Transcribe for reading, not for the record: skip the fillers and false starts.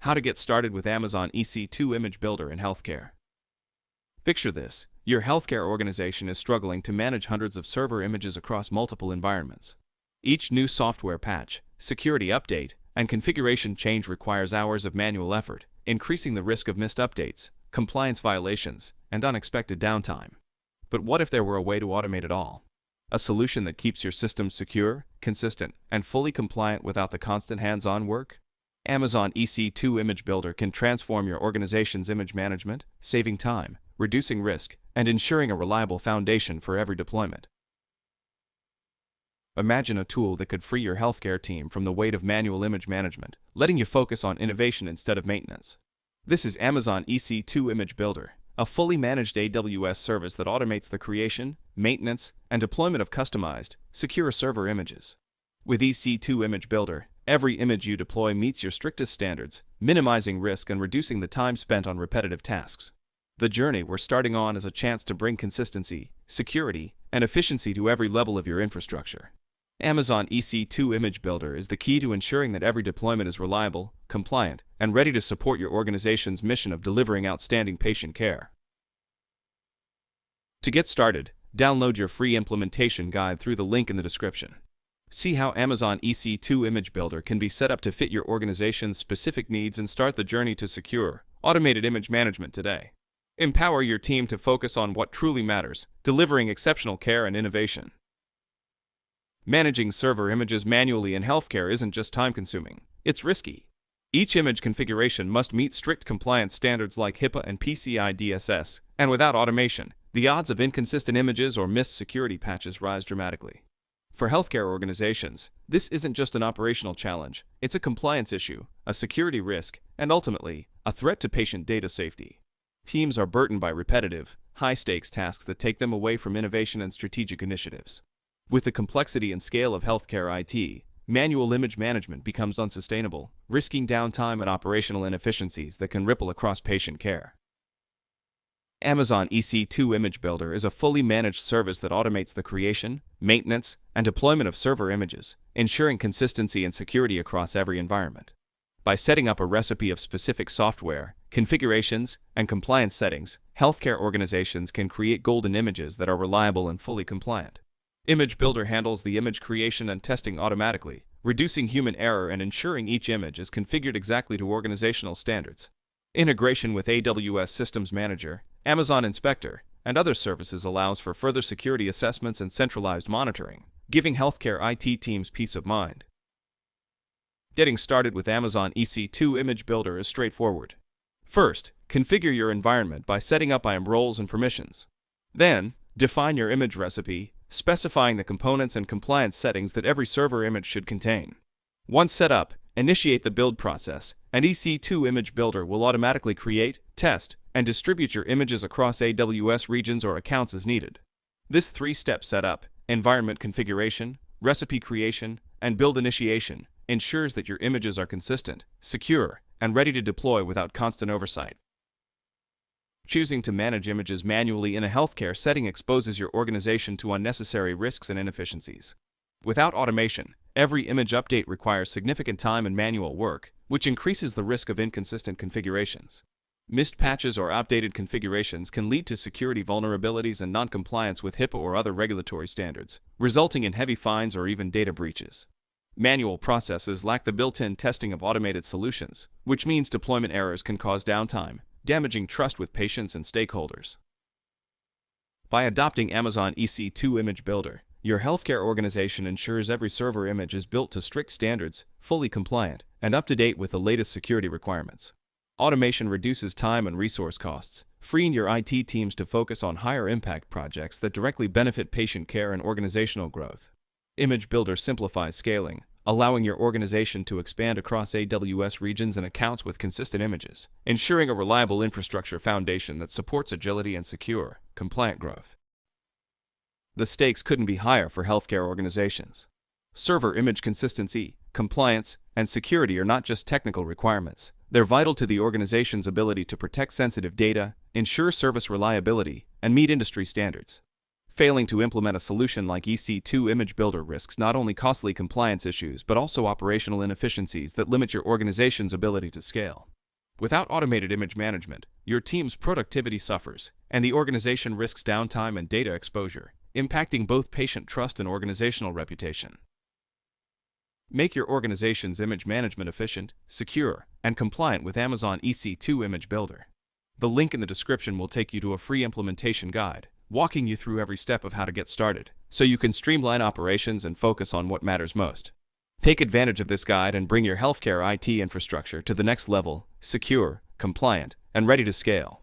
How to get started with Amazon EC2 Image Builder in healthcare. Picture this. Your healthcare organization is struggling to manage hundreds of server images across multiple environments. Each new software patch, security update, and configuration change requires hours of manual effort, increasing the risk of missed updates, compliance violations, and unexpected downtime. But what if there were a way to automate it all? A solution that keeps your systems secure, consistent, and fully compliant without the constant hands-on work? Amazon EC2 Image Builder can transform your organization's image management, saving time, reducing risk, and ensuring a reliable foundation for every deployment. Imagine a tool that could free your healthcare team from the weight of manual image management, letting you focus on innovation instead of maintenance. This is Amazon EC2 Image Builder, a fully managed AWS service that automates the creation, maintenance, and deployment of customized, secure server images. With EC2 Image Builder, every image you deploy meets your strictest standards, minimizing risk and reducing the time spent on repetitive tasks. The journey we're starting on is a chance to bring consistency, security, and efficiency to every level of your infrastructure. Amazon EC2 Image Builder is the key to ensuring that every deployment is reliable, compliant, and ready to support your organization's mission of delivering outstanding patient care. To get started, download your free implementation guide through the link in the description. See how Amazon EC2 Image Builder can be set up to fit your organization's specific needs and start the journey to secure, automated image management today. Empower your team to focus on what truly matters, delivering exceptional care and innovation. Managing server images manually in healthcare isn't just time-consuming, it's risky. Each image configuration must meet strict compliance standards like HIPAA and PCI-DSS, and without automation, the odds of inconsistent images or missed security patches rise dramatically. For healthcare organizations, this isn't just an operational challenge, it's a compliance issue, a security risk, and ultimately, a threat to patient data safety. Teams are burdened by repetitive, high-stakes tasks that take them away from innovation and strategic initiatives. With the complexity and scale of healthcare IT, manual image management becomes unsustainable, risking downtime and operational inefficiencies that can ripple across patient care. Amazon EC2 Image Builder is a fully managed service that automates the creation, maintenance, and deployment of server images, ensuring consistency and security across every environment. By setting up a recipe of specific software, configurations, and compliance settings, healthcare organizations can create golden images that are reliable and fully compliant. Image Builder handles the image creation and testing automatically, reducing human error and ensuring each image is configured exactly to organizational standards. Integration with AWS Systems Manager, Amazon Inspector, and other services allows for further security assessments and centralized monitoring, giving healthcare IT teams peace of mind. Getting started with Amazon EC2 Image Builder is straightforward. First, configure your environment by setting up IAM roles and permissions. Then, define your image recipe, specifying the components and compliance settings that every server image should contain. Once set up, initiate the build process, and EC2 Image Builder will automatically create, test, and distribute your images across AWS regions or accounts as needed. This three-step setup, environment configuration, recipe creation, and build initiation, ensures that your images are consistent, secure, and ready to deploy without constant oversight. Choosing to manage images manually in a healthcare setting exposes your organization to unnecessary risks and inefficiencies. Without automation, every image update requires significant time and manual work, which increases the risk of inconsistent configurations. Missed patches or outdated configurations can lead to security vulnerabilities and non-compliance with HIPAA or other regulatory standards, resulting in heavy fines or even data breaches. Manual processes lack the built-in testing of automated solutions, which means deployment errors can cause downtime, damaging trust with patients and stakeholders. By adopting Amazon EC2 Image Builder, your healthcare organization ensures every server image is built to strict standards, fully compliant, and up to date with the latest security requirements. Automation reduces time and resource costs, freeing your IT teams to focus on higher impact projects that directly benefit patient care and organizational growth. Image Builder simplifies scaling, allowing your organization to expand across AWS regions and accounts with consistent images, ensuring a reliable infrastructure foundation that supports agility and secure, compliant growth. The stakes couldn't be higher for healthcare organizations. Server image consistency, compliance, and security are not just technical requirements. They're vital to the organization's ability to protect sensitive data, ensure service reliability, and meet industry standards. Failing to implement a solution like EC2 Image Builder risks not only costly compliance issues but also operational inefficiencies that limit your organization's ability to scale. Without automated image management, your team's productivity suffers, and the organization risks downtime and data exposure, impacting both patient trust and organizational reputation. Make your organization's image management efficient, secure, and compliant with Amazon EC2 Image Builder. The link in the description will take you to a free implementation guide, walking you through every step of how to get started, so you can streamline operations and focus on what matters most. Take advantage of this guide and bring your healthcare IT infrastructure to the next level, secure, compliant, and ready to scale.